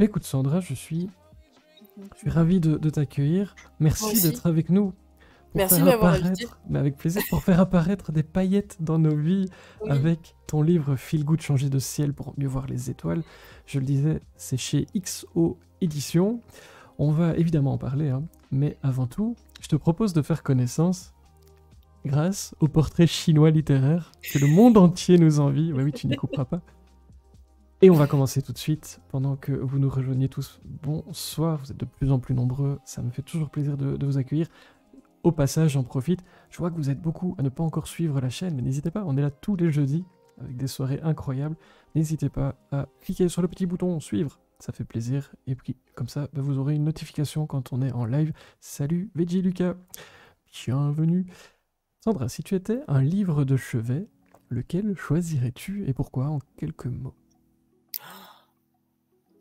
Écoute Sandra, je suis ravi de t'accueillir. Moi Merci aussi. d'être avec nous pour Merci de faire m'avoir invité. apparaître, mais avec plaisir, pour faire apparaître des paillettes dans nos vies Oui. avec ton livre Feel Good changer de ciel pour mieux voir les étoiles. Je le disais, c'est chez XO Éditions. On va évidemment en parler, hein, mais avant tout, je te propose de faire connaissance grâce au portrait chinois littéraire que le monde entier nous envie. Oui, oui, tu n'y couperas pas. Et on va commencer tout de suite, pendant que vous nous rejoignez tous. Bonsoir, vous êtes de plus en plus nombreux, ça me fait toujours plaisir de vous accueillir. Au passage, j'en profite, je vois que vous êtes beaucoup à ne pas encore suivre la chaîne, mais n'hésitez pas, on est là tous les jeudis, avec des soirées incroyables. N'hésitez pas à cliquer sur le petit bouton suivre, ça fait plaisir. Et puis, comme ça, vous aurez une notification quand on est en live. Salut, Veggie Lucas, bienvenue. Sandra, si tu étais un livre de chevet, lequel choisirais-tu et pourquoi en quelques mots?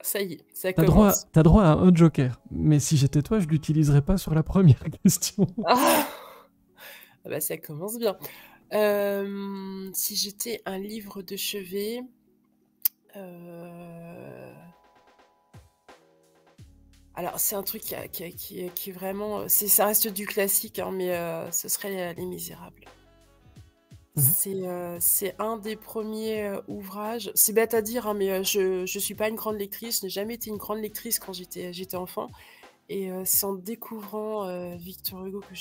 Ça y est, ça T'as droit, commence. t'as droit à un joker, mais si j'étais toi, je l'utiliserais pas sur la première question. Ah, ah bah ça commence bien. Si j'étais un livre de chevet, alors c'est un truc qui est vraiment, ça reste du classique, hein, mais ce serait Les Misérables. Mhm. C'est un des premiers ouvrages. C'est bête à dire, hein, mais je suis pas une grande lectrice. Je n'ai jamais été une grande lectrice quand j'étais enfant. Et c'est en découvrant Victor Hugo que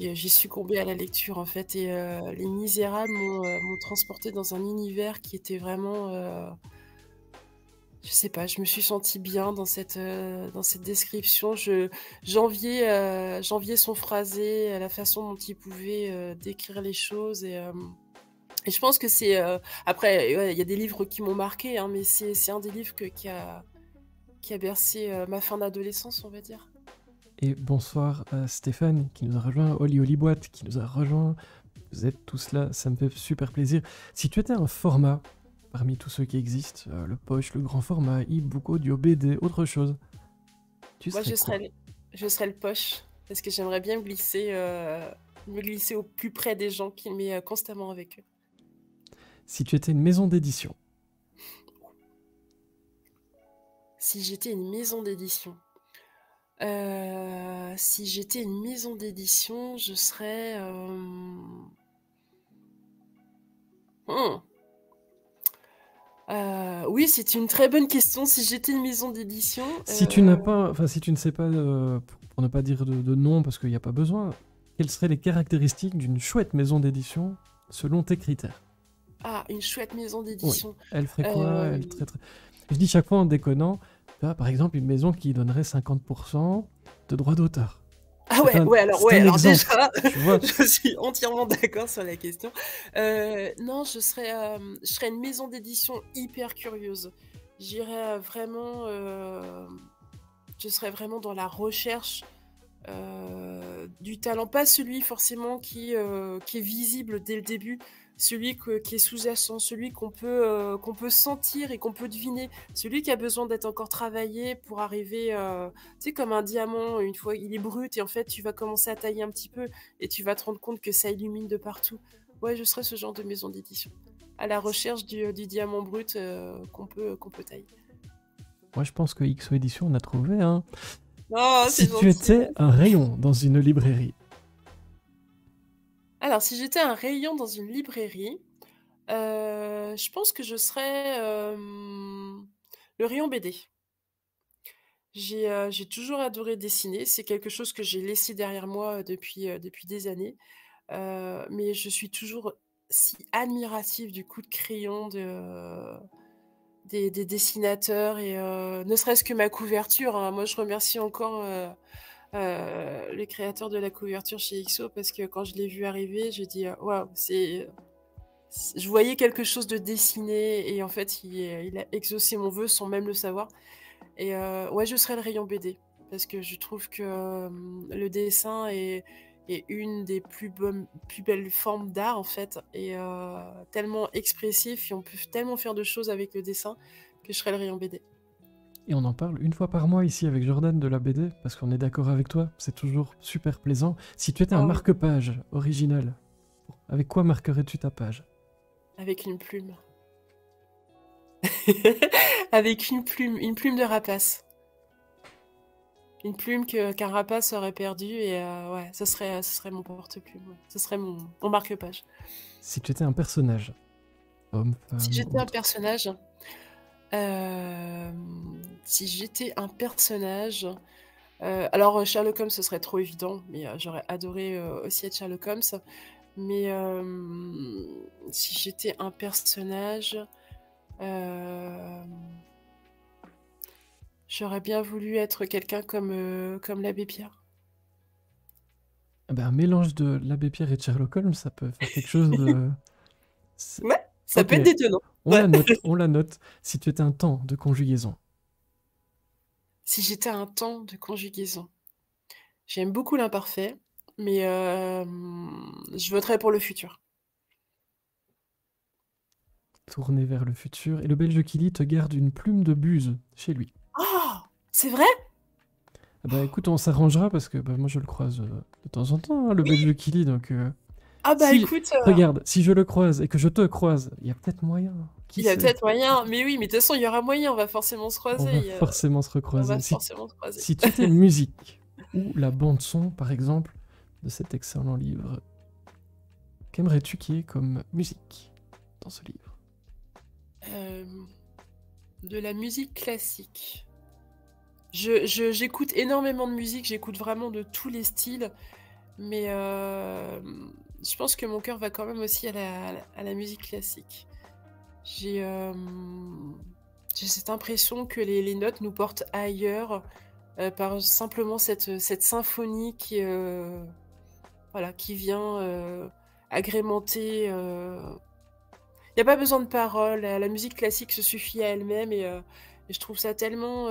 j'ai succombé à la lecture, en fait. Et Les Misérables m'ont transportée dans un univers qui était vraiment... je sais pas, je me suis sentie bien dans cette description. J'enviais son phrasé, la façon dont il pouvait décrire les choses. Et je pense que c'est... après, ouais, il y a des livres qui m'ont marqué, hein, mais c'est un des livres qui a bercé ma fin d'adolescence, on va dire. Et bonsoir à Stéphane qui nous a rejoint, Oli Oli Boîte qui nous a rejoint. Vous êtes tous là, ça me fait super plaisir. Si tu étais un format parmi tous ceux qui existent, le poche, le grand format, e-book, audio, BD, autre chose, tu Moi, serais quoi? je serais le poche, parce que j'aimerais bien me glisser au plus près des gens qui m'est constamment avec eux. Si tu étais une maison d'édition, Si j'étais une maison d'édition, si j'étais une maison d'édition, je serais... hmm. Oui, c'est une très bonne question. Si j'étais une maison d'édition, si tu n'as pas, enfin si tu ne sais pas, pour ne pas dire de nom parce qu'il n'y a pas besoin, quelles seraient les caractéristiques d'une chouette maison d'édition selon tes critères? une chouette maison Oui, d'édition. elle ferait quoi? Euh, Elle traiterait... Je dis chaque fois en déconnant, tu vois, par exemple, une maison qui donnerait 50% de droits d'auteur. Ah ouais, C'est ouais, un alors exemple, déjà, tu vois. je suis entièrement d'accord sur la question. Non, je serais une maison d'édition hyper curieuse. J'irais vraiment, je serais vraiment dans la recherche du talent, pas celui forcément qui est visible dès le début, celui qui est sous-jacent, celui qu'on peut sentir et qu'on peut deviner, celui qui a besoin d'être encore travaillé pour arriver, tu sais, comme un diamant, une fois il est brut et en fait tu vas commencer à tailler un petit peu et tu vas te rendre compte que ça illumine de partout. Ouais, je serais ce genre de maison d'édition, à la recherche du diamant brut qu'on peut tailler. Moi, je pense que XO Édition, on a trouvé, hein. Oh, c'est Si tu gentil, étais un merci. rayon dans une librairie, Alors, si j'étais un rayon dans une librairie, je pense que je serais le rayon BD. J'ai toujours adoré dessiner. C'est quelque chose que j'ai laissé derrière moi depuis des années. Mais je suis toujours si admirative du coup de crayon des dessinateurs et ne serait-ce que ma couverture, hein. Moi, je remercie encore le créateur de la couverture chez XO parce que quand je l'ai vu arriver, j'ai dit waouh, je voyais quelque chose de dessiné et en fait, il a exaucé mon vœu sans même le savoir. Et ouais, je serais le rayon BD parce que je trouve que le dessin est une des plus belles formes d'art en fait et tellement expressif et on peut tellement faire de choses avec le dessin que je serais le rayon BD. et on en parle une fois par mois ici avec Jordan de la BD, parce qu'on est d'accord avec toi, c'est toujours super plaisant. Si tu étais un Ah oui, marque-page original, avec quoi marquerais-tu ta page? avec une plume. Avec une plume de rapace. Une plume qu'un rapace aurait perdue et ouais, ce serait mon porte-plume. Ouais. Ce serait mon marque-page. Si tu étais un personnage, homme, Si femme, j'étais un autre. personnage, euh, si j'étais un personnage, alors Sherlock Holmes, ce serait trop évident, mais j'aurais adoré aussi être Sherlock Holmes. Mais si j'étais un personnage, euh, j'aurais bien voulu être quelqu'un comme l'abbé Pierre. Ah ben, un mélange de l'abbé Pierre et de Sherlock Holmes, ça peut faire quelque chose de... c'est- Ouais, ça Ok, peut être détonnant. on Ouais. la note, on la note. Si tu étais un temps de conjugaison, Si j'étais un temps de conjugaison, j'aime beaucoup l'imparfait, mais je voterais pour le futur. tourné vers le futur, et le Belge Kili te garde une plume de buse chez lui. Oh, c'est vrai? Ah bah écoute, on s'arrangera parce que bah, moi je le croise de temps en temps, hein, le Belge Kili, donc Ah bah si, écoute, regarde, si je le croise et que je te croise, il y a peut-être moyen, qui il y a sait, peut-être moyen, mais oui, mais de toute façon, il y aura moyen, on va forcément se on croiser. va forcément se On recroiser. va Si, forcément se croiser. si tu étais musique, ou la bande-son par exemple, de cet excellent livre, qu'aimerais-tu qu'il y ait comme musique dans ce livre? Euh, de la musique classique. J'écoute énormément de musique, j'écoute vraiment de tous les styles, mais je pense que mon cœur va quand même aussi à la musique classique. J'ai euh, j'ai cette impression que les notes nous portent ailleurs par simplement cette symphonie voilà, qui vient agrémenter. Il n'y a pas besoin de paroles, la musique classique se suffit à elle-même et je trouve ça tellement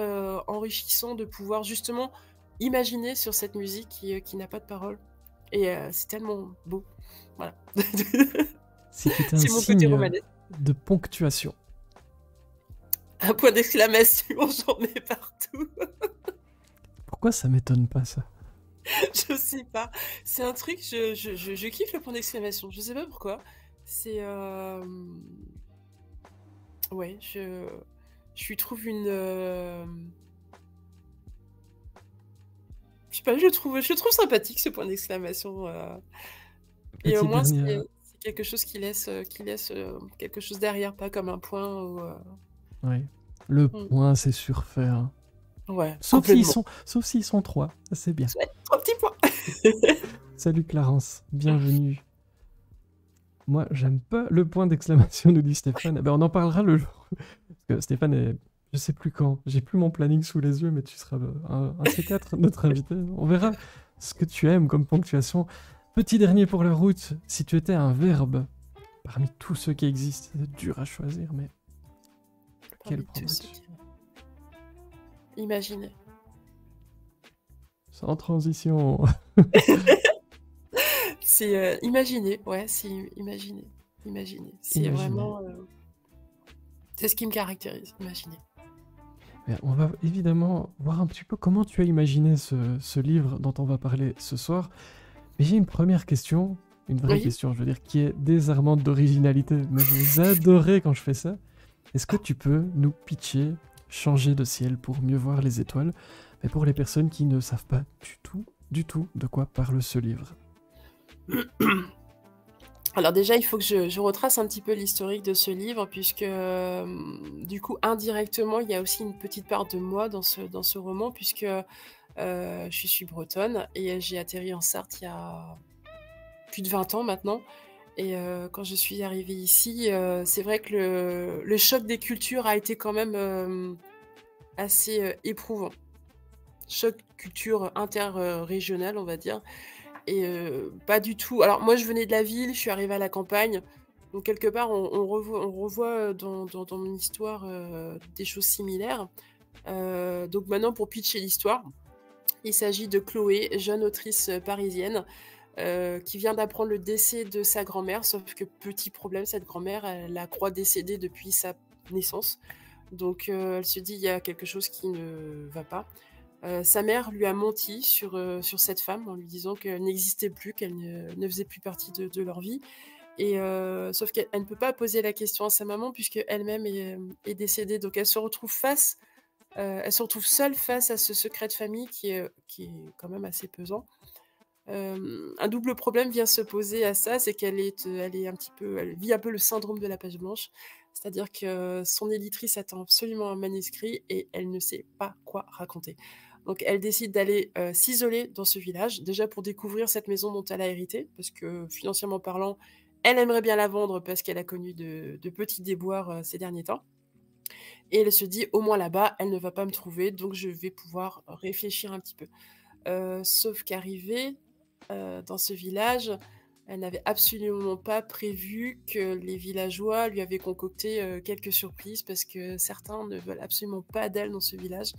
enrichissant de pouvoir justement imaginer sur cette musique qui n'a pas de paroles. Et c'est tellement beau. Voilà. Si tu étais un C'est mon côté signe romanesque. de ponctuation, Un point d'exclamation, j'en ai partout. pourquoi ça m'étonne pas ça? Je sais pas. C'est un truc, je kiffe le point d'exclamation. Je sais pas pourquoi. C'est. Ouais, je lui trouve une. Je sais pas, je le trouve sympathique ce point d'exclamation. Et au Petite moins, dernière, c'est quelque chose qui laisse quelque chose derrière, pas comme un point ou. ouais. Le Hmm. point c'est surfait, hein. Ouais, Sauf complètement. s'ils sont trois, c'est bien. Ouais, trois petits points. Salut Clarence, bienvenue. Moi, j'aime pas le point d'exclamation, nous dit Stéphane. Eh ben, on en parlera le jour. Parce que Stéphane est. Je sais plus quand. J'ai plus mon planning sous les yeux, mais tu seras un de ces quatre, notre invité. On verra ce que tu aimes comme ponctuation. Petit dernier pour la route. Si tu étais un verbe, parmi tous ceux qui existent, c'est dur à choisir, mais quel Parmi tous ceux prendrais-tu? qui. Imaginez. Sans transition. C'est imaginer, ouais, c'est imaginer. Imaginer. C'est Imaginez. vraiment. C'est ce qui me caractérise, imaginer. Mais on va évidemment voir un petit peu comment tu as imaginé ce livre dont on va parler ce soir. Mais j'ai une première question, une vraie Oui. question, je veux dire, qui est désarmante d'originalité. Mais vous adorez quand je fais ça. Est-ce que tu peux nous pitcher Changer de ciel pour mieux voir les étoiles, mais pour les personnes qui ne savent pas du tout de quoi parle ce livre? Alors déjà, il faut que je retrace un petit peu l'historique de ce livre, puisque du coup, indirectement, il y a aussi une petite part de moi dans ce roman, puisque je suis bretonne et j'ai atterri en Sarthe il y a plus de 20 ans maintenant. Et quand je suis arrivée ici, c'est vrai que le choc des cultures a été quand même assez éprouvant. Choc culture interrégionale, on va dire. Et pas du tout. Alors moi, je venais de la ville, je suis arrivée à la campagne. Donc quelque part, on revoit dans mon histoire des choses similaires. Donc maintenant, pour pitcher l'histoire, il s'agit de Chloé, jeune autrice parisienne, qui vient d'apprendre le décès de sa grand-mère. Sauf que petit problème, cette grand-mère, elle la croit décédée depuis sa naissance. Donc elle se dit, il y a quelque chose qui ne va pas. Sa mère lui a menti sur cette femme en lui disant qu'elle n'existait plus, qu'elle ne faisait plus partie de leur vie. Et sauf qu'elle ne peut pas poser la question à sa maman puisque elle-même est décédée. Donc elle se retrouve seule face à ce secret de famille qui est quand même assez pesant. Un double problème vient se poser à ça, c'est elle vit un peu le syndrome de la page blanche. C'est-à-dire que son éditrice attend absolument un manuscrit et elle ne sait pas quoi raconter. Donc elle décide d'aller s'isoler dans ce village, déjà pour découvrir cette maison dont elle a hérité, parce que financièrement parlant, elle aimerait bien la vendre parce qu'elle a connu de petits déboires ces derniers temps. Et elle se dit, au moins là-bas, elle ne va pas me trouver, donc je vais pouvoir réfléchir un petit peu. Sauf qu'arrivée dans ce village, elle n'avait absolument pas prévu que les villageois lui avaient concocté quelques surprises parce que certains ne veulent absolument pas d'elle dans ce village,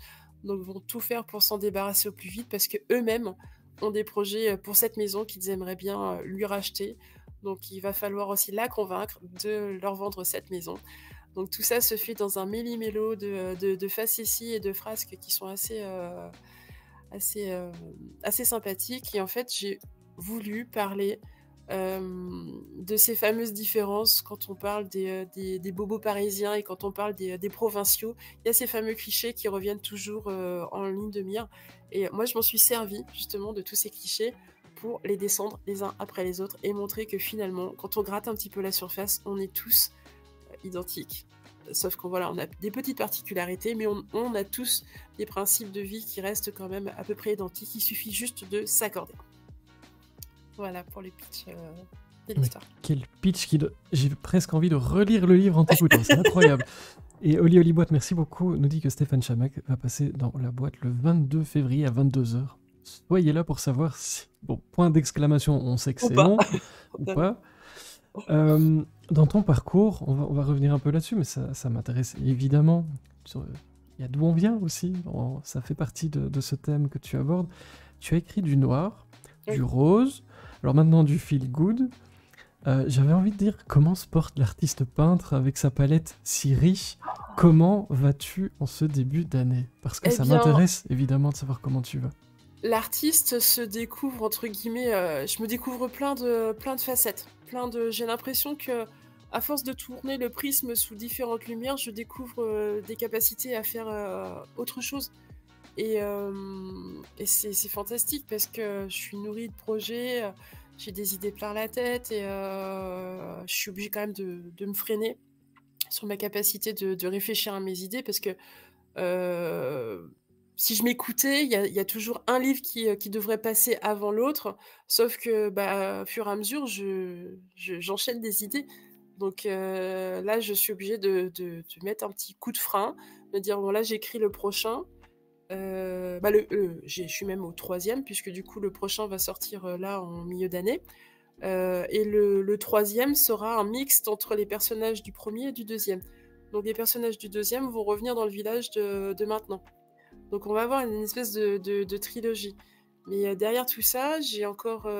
donc vont tout faire pour s'en débarrasser au plus vite parce que eux-mêmes ont des projets pour cette maison qu'ils aimeraient bien lui racheter. Donc il va falloir aussi la convaincre de leur vendre cette maison. Donc tout ça se fait dans un méli-mélo de facéties et de frasques qui sont assez sympathiques. Et en fait, j'ai voulu parler de ces fameuses différences quand on parle des bobos parisiens et quand on parle des provinciaux. Il y a ces fameux clichés qui reviennent toujours en ligne de mire. Et moi, je m'en suis servie justement de tous ces clichés pour les descendre les uns après les autres et montrer que finalement, quand on gratte un petit peu la surface, on est tous identiques. Sauf qu'on on a des petites particularités, mais on a tous des principes de vie qui restent quand même à peu près identiques. Il suffit juste de s'accorder. Voilà pour le pitch de l'histoire. Quel pitch j'ai presque envie de relire le livre en t'écoutant, c'est incroyable. Et Oli Boîte, merci beaucoup, nous dit que Stéphane Chamac va passer dans la boîte le 22 février à 22h. Soyez là pour savoir si... Bon, point d'exclamation, on sait que c'est non, ou pas. Dans ton parcours, on va revenir un peu là-dessus, mais ça m'intéresse évidemment. Il y a d'où on vient aussi, ça fait partie de ce thème que tu abordes. Tu as écrit du noir, du rose, alors maintenant du feel good. J'avais envie de dire, comment se porte l'artiste peintre avec sa palette si riche? Comment vas-tu en ce début d'année? Parce que m'intéresse évidemment de savoir comment tu vas. L'artiste se découvre, entre guillemets, je me découvre plein de facettes. J'ai l'impression que, à force de tourner le prisme sous différentes lumières, je découvre des capacités à faire autre chose. Et c'est fantastique parce que je suis nourrie de projets, j'ai des idées plein la tête et je suis obligée quand même de me freiner sur ma capacité de réfléchir à mes idées parce que si je m'écoutais, il y a toujours un livre qui devrait passer avant l'autre, sauf que au fur et à mesure, j'enchaîne des idées. Donc là, je suis obligée de mettre un petit coup de frein, de dire bon là j'écris le prochain. Je suis même au 3e, puisque du coup le prochain va sortir là en milieu d'année. Et le 3e sera un mixte entre les personnages du premier et du 2e. Donc les personnages du 2e vont revenir dans le village de maintenant. Donc on va avoir une espèce de trilogie. Mais derrière tout ça, j'ai encore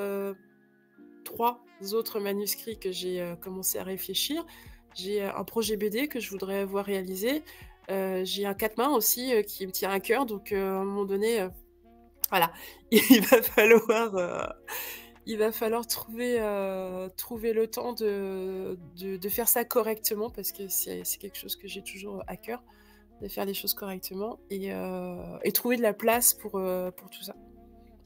3 autres manuscrits que j'ai commencé à réfléchir. J'ai un projet BD que je voudrais voir réaliser. J'ai un 4 mains aussi qui me tient à cœur. Donc à un moment donné, voilà, il va falloir trouver le temps de faire ça correctement parce que c'est quelque chose que j'ai toujours à cœur, de faire les choses correctement et trouver de la place pour tout ça.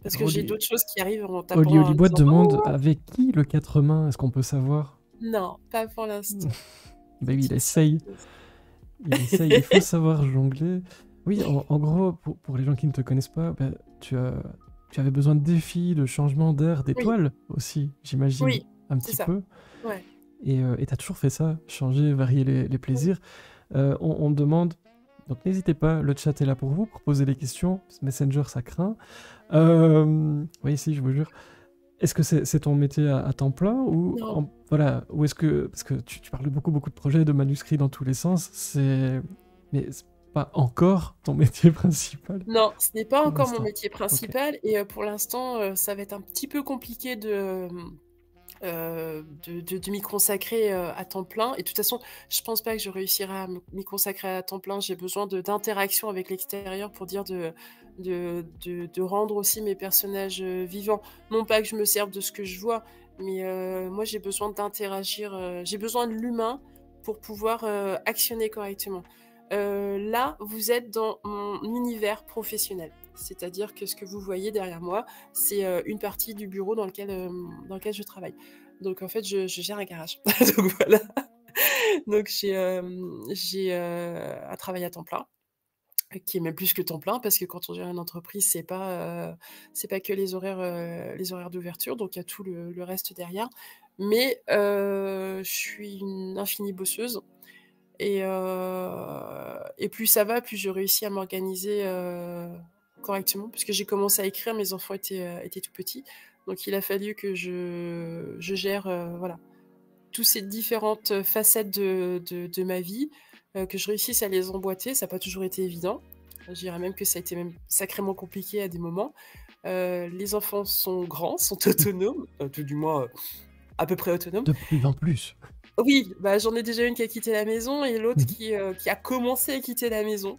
Parce que j'ai d'autres choses qui arrivent en tapant. Oli Boîte demande avec qui le 4 mains? Est-ce qu'on peut savoir? Non, pas pour l'instant. Bah oui, il essaye. Il faut savoir jongler. Oui, en gros, pour les gens qui ne te connaissent pas, tu avais besoin de défis, de changements d'air, d'étoiles aussi, j'imagine, un petit peu. Ouais. Et tu as toujours fait ça, changer, varier les plaisirs. On demande, donc n'hésitez pas, le chat est là pour vous, pour poser des questions. Messenger, ça craint. Oui, si, je vous jure. Est-ce que c'est ton métier à temps plein ou ou est-ce que parce que tu parles de beaucoup de projets, de manuscrits dans tous les sens, mais c'est pas encore ton métier principal? Non, ce n'est pas encore mon métier principal et pour l'instant, ça va être un petit peu compliqué de de m'y consacrer à temps plein. Et de toute façon, je pense pas que je réussirai à m'y consacrer à temps plein. J'ai besoin d'interaction avec l'extérieur pour dire de rendre aussi mes personnages vivants. Non pas que je me serve de ce que je vois, mais moi j'ai besoin d'interagir, j'ai besoin de l'humain pour pouvoir actionner correctement. Là, vous êtes dans mon univers professionnel. C'est-à-dire que ce que vous voyez derrière moi, c'est une partie du bureau dans lequel je travaille. Donc en fait, je gère un garage. Donc voilà. Donc j'ai un travail à temps plein, qui est même plus que temps plein, parce que quand on gère une entreprise, c'est pas que les horaires d'ouverture, donc il y a tout le reste derrière. Mais je suis une infinie bosseuse. Et plus ça va, plus je réussis à m'organiser correctement, parce que j'ai commencé à écrire, mes enfants étaient tout petits, donc il a fallu que je gère voilà, toutes ces différentes facettes de ma vie, que je réussisse à les emboîter. Ça n'a pas toujours été évident. Je dirais même que ça a été même sacrément compliqué à des moments. Les enfants sont grands, sont autonomes, tout du moins à peu près autonomes. De plus en plus. Oui, bah, j'en ai déjà une qui a quitté la maison et l'autre Mhm. qui a commencé à quitter la maison.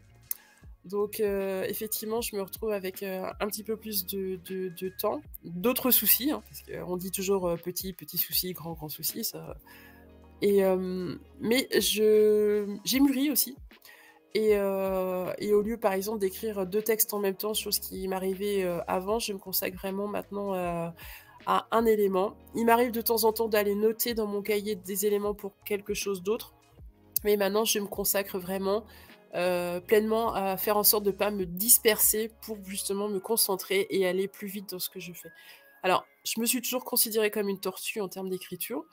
Donc effectivement, je me retrouve avec un petit peu plus de temps, d'autres soucis, hein, parce qu'on dit toujours petit souci, grand souci, ça. Mais j'ai mûri aussi. Et au lieu, par exemple, d'écrire 2 textes en même temps, chose qui m'arrivait avant, je me consacre vraiment maintenant à un élément. Il m'arrive de temps en temps d'aller noter dans mon cahier des éléments pour quelque chose d'autre, mais maintenant je me consacre vraiment pleinement à faire en sorte de ne pas me disperser pour justement me concentrer et aller plus vite dans ce que je fais. Alors, je me suis toujours considérée comme une tortue en termes d'écriture.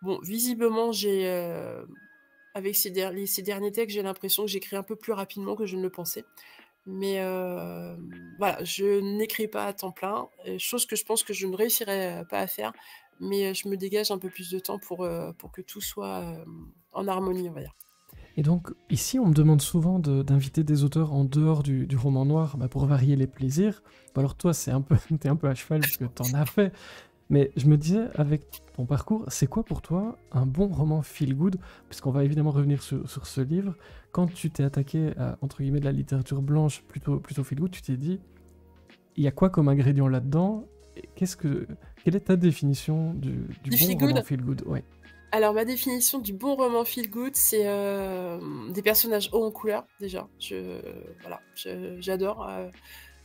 Bon, visiblement, avec ces derniers textes, j'ai l'impression que j'écris un peu plus rapidement que je ne le pensais. Mais voilà, je n'écris pas à temps plein, chose que je pense que je ne réussirai pas à faire, mais je me dégage un peu plus de temps pour que tout soit en harmonie, on va dire. Et donc, ici, on me demande souvent d'inviter des auteurs en dehors du roman noir, bah, pour varier les plaisirs. Bah, alors toi, t'es un peu à cheval parce que t'en as fait. Mais je me disais, avec ton parcours, c'est quoi pour toi un bon roman feel good? Puisqu'on va évidemment revenir sur ce livre. Quand tu t'es attaqué à, entre guillemets, de la littérature blanche plutôt feel good, tu t'es dit, il y a quoi comme ingrédient là-dedans? Et quelle est ta définition du Du bon feel roman good? feel good? Ouais. Alors, ma définition du bon roman feel good, c'est des personnages hauts en couleur, déjà. Voilà, j'adore.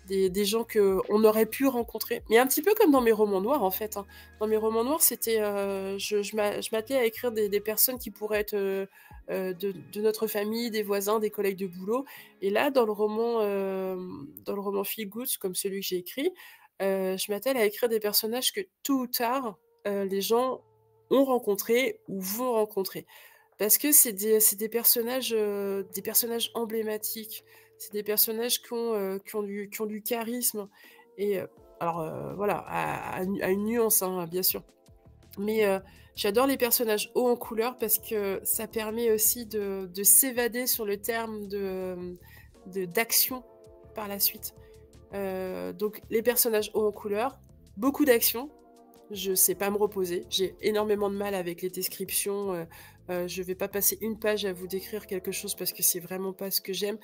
Des gens qu'on aurait pu rencontrer. Mais un petit peu comme dans mes romans noirs, en fait, hein. Dans mes romans noirs, c'était, je m'attelais à écrire des personnes qui pourraient être de notre famille, des voisins, des collègues de boulot. Et là, dans le roman Feel Good, comme celui que j'ai écrit, je m'attelle à écrire des personnages que tôt ou tard, les gens ont rencontrés ou vont rencontrer. Parce que des personnages emblématiques. C'est des personnages qui ont du charisme. Et alors, voilà, à une nuance, hein, bien sûr. Mais j'adore les personnages hauts en couleur parce que ça permet aussi de s'évader sur le terme d'action par la suite. Donc, les personnages hauts en couleur, beaucoup d'action. Je sais pas me reposer. J'ai énormément de mal avec les descriptions. Je vais pas passer une page à vous décrire quelque chose parce que c'est vraiment pas ce que j'aime.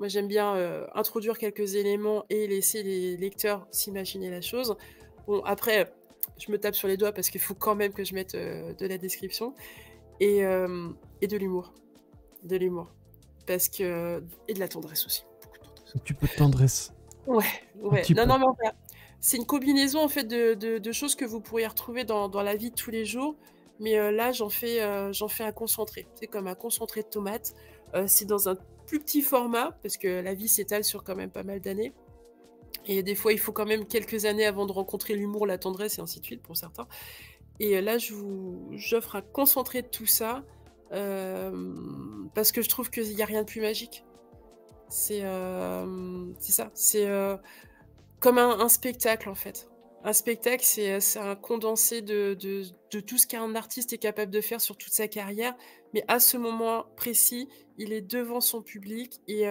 Moi, j'aime bien introduire quelques éléments et laisser les lecteurs s'imaginer la chose. Bon, après, je me tape sur les doigts parce qu'il faut quand même que je mette de la description et, euh, et de l'humour. De l'humour. Et de la tendresse aussi. Beaucoup de tendresse. Un petit peu de tendresse. Ouais, Un ouais. petit Non, peu. non, mais enfin, c'est une combinaison en fait de choses que vous pourriez retrouver dans la vie de tous les jours. Mais là, j'en fais un concentré. C'est comme un concentré de tomates. C'est dans un plus petit format parce que la vie s'étale sur quand même pas mal d'années. Et des fois, il faut quand même quelques années avant de rencontrer l'humour, la tendresse et ainsi de suite pour certains. Et là, j'offre un concentré de tout ça parce que je trouve qu'il n'y a rien de plus magique. C'est ça. C'est comme un spectacle, en fait. Un spectacle, c'est un condensé de tout ce qu'un artiste est capable de faire sur toute sa carrière, mais à ce moment précis, il est devant son public et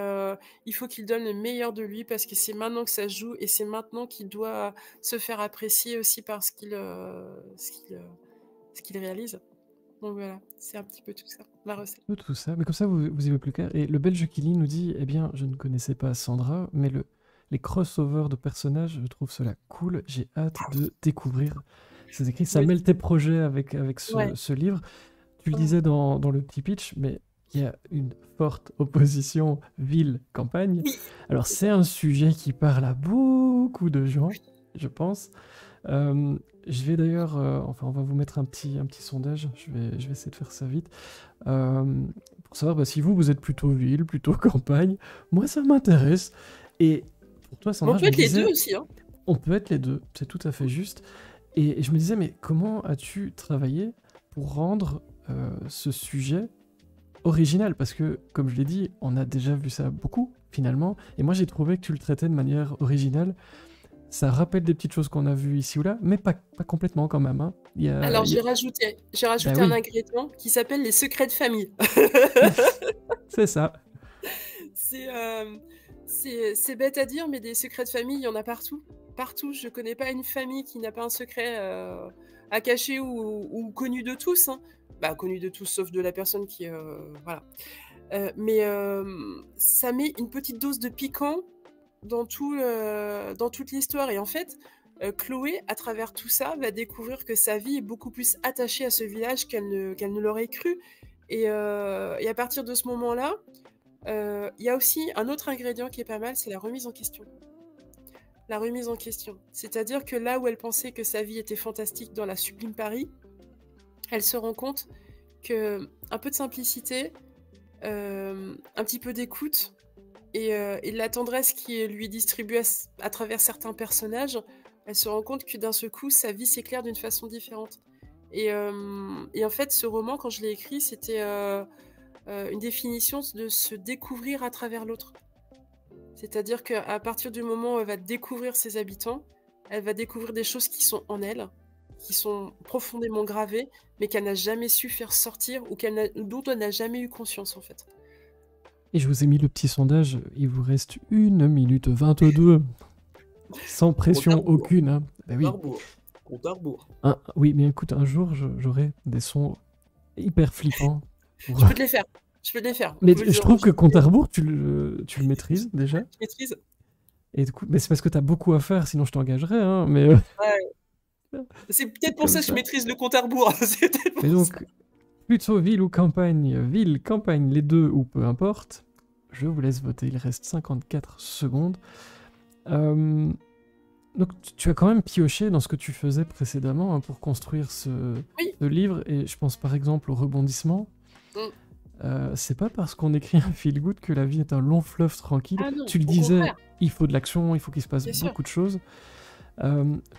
il faut qu'il donne le meilleur de lui parce que c'est maintenant que ça se joue et c'est maintenant qu'il doit se faire apprécier aussi par ce qu'il ce qu'il réalise. Donc voilà, c'est un petit peu tout ça, ma recette. Tout ça, mais comme ça vous y voyez plus clair. Et le belge Kili nous dit, eh bien, je ne connaissais pas Sandra, mais les crossovers de personnages, je trouve cela cool. J'ai hâte de découvrir ces écrits. Ça Oui. mêle tes projets avec Ouais. ce livre. Tu le disais dans le petit pitch, mais il y a une forte opposition ville-campagne. Oui, Alors c'est c'est ça. un sujet qui parle à beaucoup de gens, je pense. Je vais d'ailleurs, enfin on va vous mettre un petit sondage, je vais essayer de faire ça vite, pour savoir si vous êtes plutôt ville, plutôt campagne. Moi ça m'intéresse. Et pour toi Mais Sandra, on je peut me être les deux disais, aussi, hein. on peut être les deux, c'est tout à fait juste. Et je me disais, mais comment as-tu travaillé pour rendre ce sujet original? Parce que, comme je l'ai dit, on a déjà vu ça beaucoup, finalement. Et moi, j'ai trouvé que tu le traitais de manière originale. Ça rappelle des petites choses qu'on a vues ici ou là, mais pas complètement quand même, hein. Alors, j'ai Bah rajouté un oui, ingrédient qui s'appelle les secrets de famille. c'est ça. C'est c'est bête à dire, mais des secrets de famille, il y en a partout. Partout. Je connais pas une famille qui n'a pas un secret à cacher ou connu de tous, hein. Bah, connu de tous, sauf de la personne qui. Voilà. Mais ça met une petite dose de piquant dans dans toute l'histoire. Et en fait, Chloé, à travers tout ça, va découvrir que sa vie est beaucoup plus attachée à ce village qu'elle ne l'aurait cru. Et à partir de ce moment-là, il y a aussi un autre ingrédient qui est pas mal, c'est la remise en question. La remise en question. C'est-à-dire que là où elle pensait que sa vie était fantastique dans la sublime Paris, elle se rend compte que un peu de simplicité, un petit peu d'écoute et de la tendresse qui lui est distribuée à travers certains personnages, elle se rend compte que d'un seul coup, sa vie s'éclaire d'une façon différente. Et en fait, ce roman, quand je l'ai écrit, c'était une définition de se découvrir à travers l'autre. C'est-à-dire qu'à partir du moment où elle va découvrir ses habitants, elle va découvrir des choses qui sont en elle, qui sont profondément gravées, mais qu'elle n'a jamais su faire sortir ou dont elle n'a jamais eu conscience en fait. Et je vous ai mis le petit sondage, il vous reste 1 minute 22, sans pression aucune, hein. Bah oui. Compte à rebours. Oui, mais écoute, un jour, j'aurai des sons hyper flippants. Je peux te les faire. Je peux te les faire. Mais je trouve que compte à rebours, tu le maîtrises déjà. Je maîtrise. Et du coup, mais c'est parce que tu as beaucoup à faire, sinon je t'engagerais, hein, mais Ouais. C'est peut-être pour comme ça que je ça. maîtrise le compte à rebours. C'est peut-être pour Mais ça. donc, plutôt ville, campagne, les deux, ou peu importe. Je vous laisse voter, il reste 54 secondes. Donc tu as quand même pioché dans ce que tu faisais précédemment, hein, pour construire Oui. ce livre, et je pense par exemple au rebondissement. Mm. C'est pas parce qu'on écrit un feel good que la vie est un long fleuve tranquille. Ah non, Tu le au disais, contraire. il faut de l'action, il faut qu'il se passe Bien sûr. beaucoup de choses.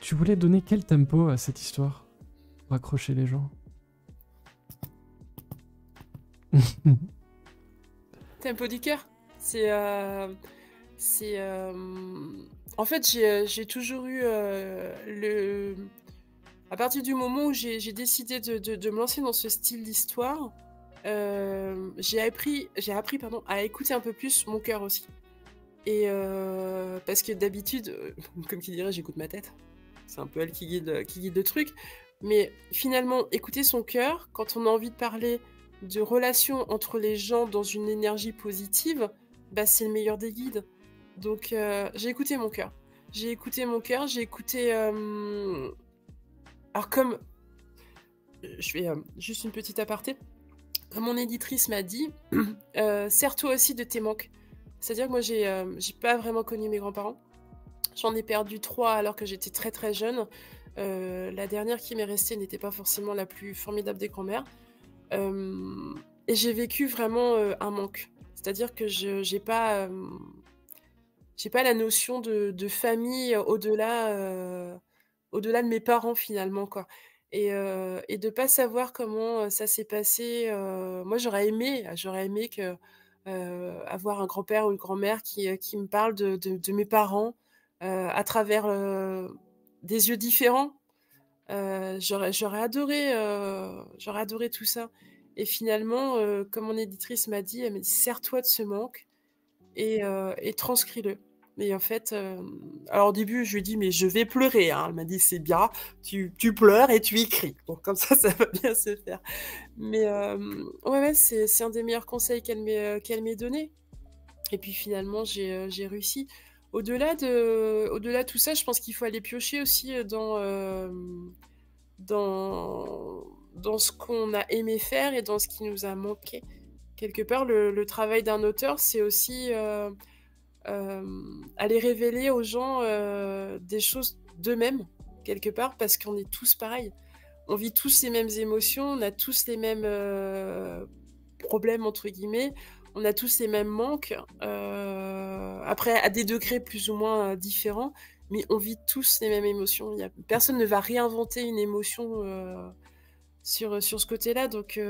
Tu voulais donner quel tempo à cette histoire pour accrocher les gens? Tempo du cœur. C'est. En fait, j'ai toujours eu le. À partir du moment où j'ai décidé de me lancer dans ce style d'histoire, j'ai appris à écouter un peu plus mon cœur aussi. Et parce que d'habitude, comme qui dirait, j'écoute ma tête. C'est un peu elle qui guide le truc. Mais finalement, écouter son cœur, quand on a envie de parler de relations entre les gens dans une énergie positive, bah, c'est le meilleur des guides. Donc j'ai écouté mon cœur. J'ai écouté mon cœur, j'ai écouté... Alors comme... Je fais juste une petite aparté. Comme mon éditrice m'a dit, sers-toi aussi de tes manques. C'est-à-dire que moi, j'ai pas vraiment connu mes grands-parents. J'en ai perdu 3 alors que j'étais très très jeune. La dernière qui m'est restée n'était pas forcément la plus formidable des grand-mères. Et j'ai vécu vraiment un manque. C'est-à-dire que j'ai pas la notion de famille au-delà de mes parents finalement, quoi. Et de pas savoir comment ça s'est passé. Moi, j'aurais aimé que, avoir un grand-père ou une grand-mère qui me parle de mes parents à travers des yeux différents. J'aurais adoré tout ça. Et finalement, comme mon éditrice m'a dit, elle m'a dit: «Sers-toi de ce manque et transcris-le». Et en fait, alors au début, je lui ai dit: «Mais je vais pleurer, hein». Elle m'a dit: «C'est bien, tu pleures et tu écris. Donc comme ça va bien se faire». Mais ouais, ouais, c'est un des meilleurs conseils qu'elle m'ait donné. Et puis finalement, j'ai réussi. Au-delà de tout ça, je pense qu'il faut aller piocher aussi dans, dans ce qu'on a aimé faire et dans ce qui nous a manqué. Quelque part, le travail d'un auteur, c'est aussi aller révéler aux gens des choses d'eux-mêmes, quelque part, parce qu'on est tous pareils. On vit tous les mêmes émotions, on a tous les mêmes problèmes, entre guillemets, on a tous les mêmes manques, après, à des degrés plus ou moins différents, mais on vit tous les mêmes émotions. Personne ne va réinventer une émotion sur ce côté-là, donc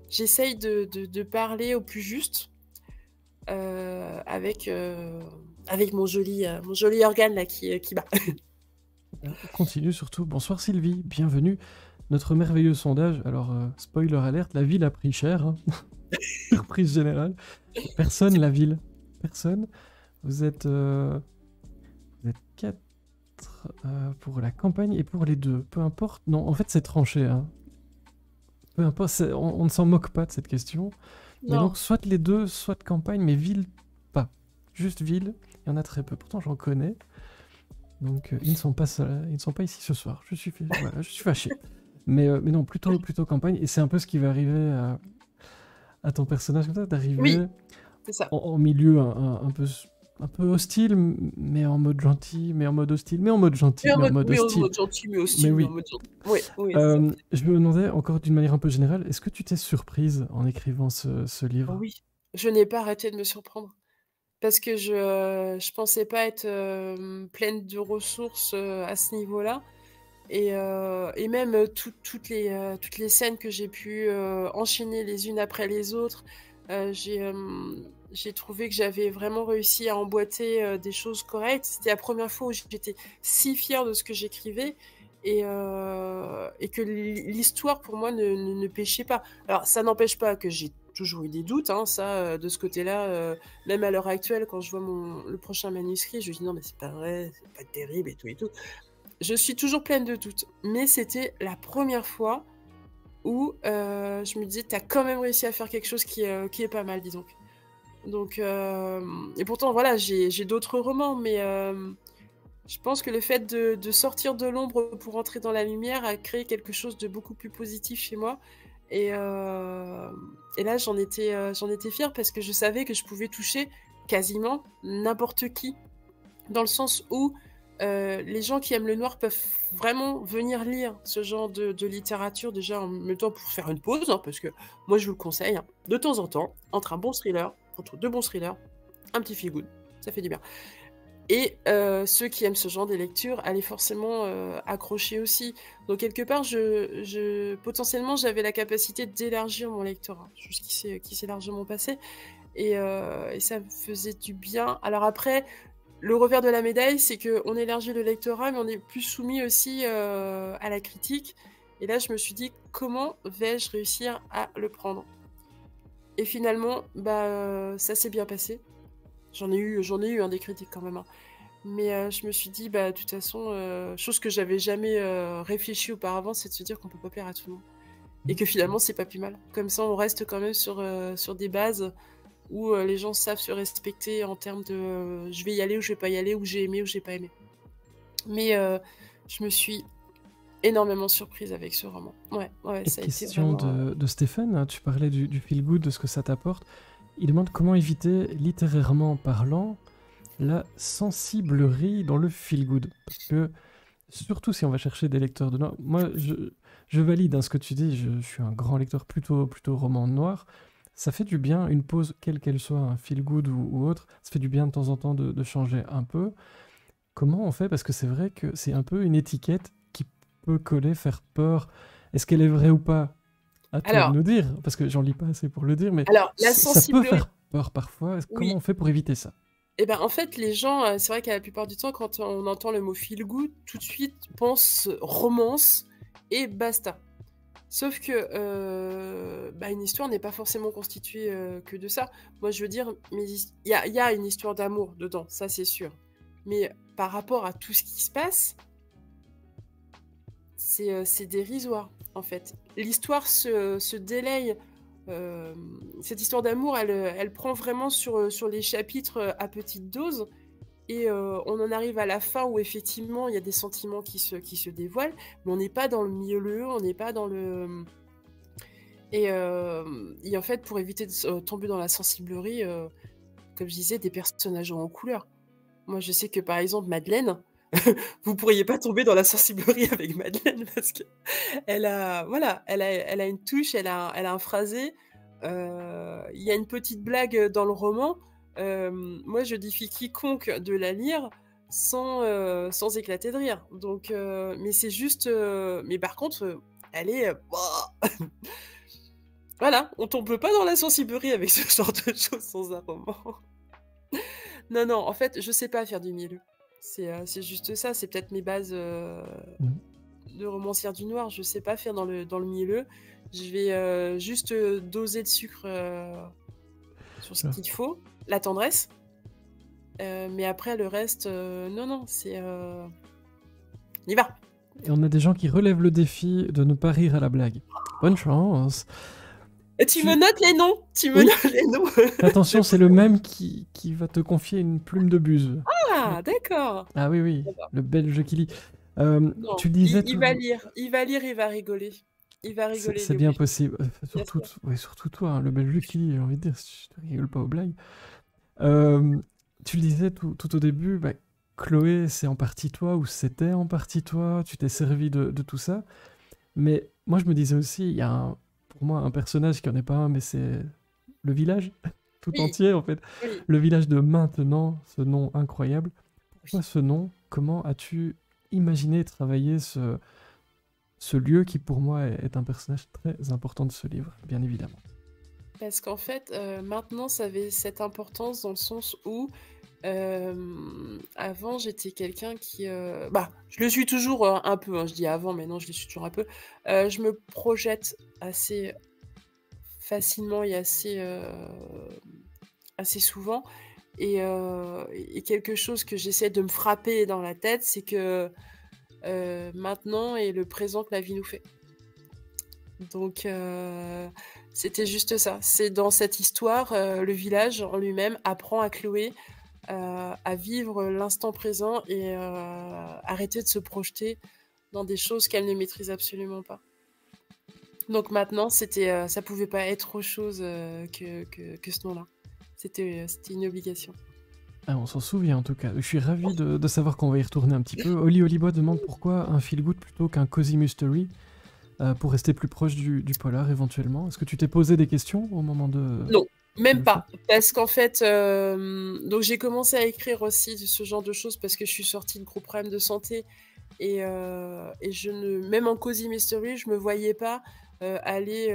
j'essaye de parler au plus juste avec mon joli organe là qui bat. On continue surtout. Bonsoir Sylvie, bienvenue. Notre merveilleux sondage. Alors, spoiler alerte, la ville a pris cher. Hein. Surprise générale. Personne, la ville. Personne. Vous êtes 4 pour la campagne et pour les deux. Peu importe. Non, en fait, c'est tranché. Hein. Peu importe, on ne s'en moque pas de cette question. Mais Non. donc, soit les deux, soit de campagne, mais ville, pas. Juste ville, il y en a très peu. Pourtant, j'en connais. Donc, ils ne sont pas ici ce soir. Je suis fâché. Mais non, plutôt campagne. Et c'est un peu ce qui va arriver à ton personnage, comme ça, d'arriver Oui, c'est ça. en milieu un peu hostile, mais en mode gentil, mais en mode hostile, mais en mode gentil, mais en mode Oui, en hostile. mode gentil, mais aussi, Mais mais oui. en mode gentil. Oui, oui, c'est ça. Je me demandais encore d'une manière un peu générale, est-ce que tu t'es surprise en écrivant ce livre? Oui, je n'ai pas arrêté de me surprendre parce que je pensais pas être pleine de ressources à ce niveau-là. Et même toutes les scènes que j'ai pu enchaîner les unes après les autres, j'ai trouvé que j'avais vraiment réussi à emboîter des choses correctes. C'était la première fois où j'étais si fière de ce que j'écrivais et que l'histoire pour moi ne péchait pas. Alors ça n'empêche pas que j'ai toujours eu des doutes, hein, ça, de ce côté-là, même à l'heure actuelle, quand je vois le prochain manuscrit, je me dis non mais c'est pas vrai, c'est pas terrible et tout et tout. Je suis toujours pleine de doutes, mais c'était la première fois où je me disais: «Tu as quand même réussi à faire quelque chose qui est pas mal, dis donc». Donc et pourtant voilà, j'ai d'autres romans, mais je pense que le fait de sortir de l'ombre pour entrer dans la lumière a créé quelque chose de beaucoup plus positif chez moi et là j'en étais fière parce que je savais que je pouvais toucher quasiment n'importe qui. Dans le sens où les gens qui aiment le noir peuvent vraiment venir lire ce genre de littérature, déjà en même temps pour faire une pause, hein, parce que moi je vous le conseille, hein, de temps en temps, entre deux bons thrillers, un petit feel good, ça fait du bien. Et ceux qui aiment ce genre de lecture allaient forcément accrocher aussi. Donc quelque part, potentiellement, j'avais la capacité d'élargir mon lectorat, chose qui s'est largement passée. Et ça me faisait du bien. Alors après, le revers de la médaille, c'est qu'on élargit le lectorat, mais on est plus soumis aussi à la critique. Et là, je me suis dit, comment vais-je réussir à le prendre? Et finalement, ça s'est bien passé. J'en ai eu des critiques quand même. Hein. Mais je me suis dit, de toute façon, chose que j'avais jamais réfléchi auparavant, c'est de se dire qu'on peut pas plaire à tout le monde. Et que finalement, c'est pas plus mal. Comme ça, on reste quand même sur des bases où les gens savent se respecter en termes de je vais y aller ou je vais pas y aller, ou j'ai aimé ou j'ai pas aimé. Mais je me suis énormément surprise avec ce roman. Ouais, Et ça a été question vraiment... de Stéphane, hein, tu parlais du feel good, de ce que ça t'apporte. Il demande comment éviter, littérairement parlant, la sensiblerie dans le feel good. Parce que, surtout si on va chercher des lecteurs de noir, moi je valide hein, ce que tu dis, je suis un grand lecteur plutôt roman noir. Ça fait du bien, une pause, quelle qu'elle soit, un feel good ou autre, ça fait du bien de temps en temps de changer un peu. Comment on fait? Parce que c'est vrai que c'est un peu une étiquette qui peut coller, faire peur. Est-ce qu'elle est vraie ou pas? À toi de Alors, nous dire, parce que j'en lis pas assez pour le dire, mais la ça peut sensiblerie... faire peur parfois. Comment Oui. on fait pour éviter ça? Et ben en fait, les gens, c'est vrai qu'à la plupart du temps, quand on entend le mot feel good, tout de suite pense romance et basta. Sauf que, bah, une histoire n'est pas forcément constituée, que de ça. Moi, je veux dire, il y a une histoire d'amour dedans, ça, c'est sûr. Mais par rapport à tout ce qui se passe, c'est dérisoire, en fait. L'histoire se délaye, cette histoire d'amour, elle prend vraiment sur les chapitres, à petite dose et on en arrive à la fin où effectivement, il y a des sentiments qui se dévoilent, mais on n'est pas dans le mielleux, on n'est pas dans le, et en fait, pour éviter de tomber dans la sensiblerie, comme je disais, des personnages en couleur. Moi, je sais que, par exemple, Madeleine, vous pourriez pas tomber dans la sensiblerie avec Madeleine parce qu'elle a voilà, elle a une touche, elle a un phrasé, il y a une petite blague, dans le roman. Moi, je défie quiconque de la lire sans éclater de rire. Donc mais c'est juste, mais par contre, elle est, voilà, on tombe pas dans la sensiblerie avec ce genre de choses sans un roman. Non, non, en fait, je sais pas faire du mielleux. C'est juste ça, c'est peut-être mes bases, Mmh. de romancière du noir, je sais pas faire dans le mielleux. Je vais, juste, doser le sucre, sur ce Alors, qu'il faut, la tendresse, mais après le reste, non, non, on y va! et on a des gens qui relèvent le défi de ne pas rire à la blague. Bonne chance. Et tu me notes les noms! Tu me Oui. notes les noms! Attention, c'est le même qui va te confier une plume de buse. Ah, d'accord! Ah oui, oui, D'accord. le belge qui lit. Non, Tu disais il va tout... lire, il va lire, il va rigoler. Il va rigoler, C'est il est bien obligé. possible. Bien Surtout, sûr. ouais, surtout toi, hein, le belge qui lit, j'ai envie de dire, je ne rigole pas aux blagues. Euh, Tu le disais tout au début, bah, Chloé, c'est en partie toi, ou c'était en partie toi, tu t'es servi de tout ça. Mais moi, je me disais aussi, il y a pour moi un personnage qui en est pas un, mais c'est le village tout Oui, entier, en fait. oui, Le village de Maintenant, ce nom incroyable. Pourquoi oui. ce nom? Comment as-tu imaginé travailler ce lieu qui, pour moi, est un personnage très important de ce livre, bien évidemment. Parce qu'en fait, maintenant, ça avait cette importance dans le sens où, avant, j'étais quelqu'un qui, bah, je le suis toujours, un peu, hein, je dis avant, mais non, je le suis toujours un peu. Je me projette assez facilement et assez souvent et quelque chose que j'essaie de me frapper dans la tête, c'est que, maintenant est le présent que la vie nous fait. Donc c'était juste ça. C'est dans cette histoire, le village en lui-même apprend à Chloé, à vivre l'instant présent et arrêter de se projeter dans des choses qu'elle ne maîtrise absolument pas. Donc maintenant, ça pouvait pas être autre chose, que ce nom-là. C'était une obligation. Ah, on s'en souvient en tout cas. Je suis ravi de savoir qu'on va y retourner un petit peu. Oli Olibois demande pourquoi un feel-good plutôt qu'un cozy mystery pour rester plus proche du polar éventuellement. Est-ce que tu t'es posé des questions au moment de... Non, même le choix? pas. Parce qu'en fait, donc j'ai commencé à écrire aussi de ce genre de choses parce que je suis sortie de gros problèmes de santé et je ne même en cozy mystery, je me voyais pas, aller,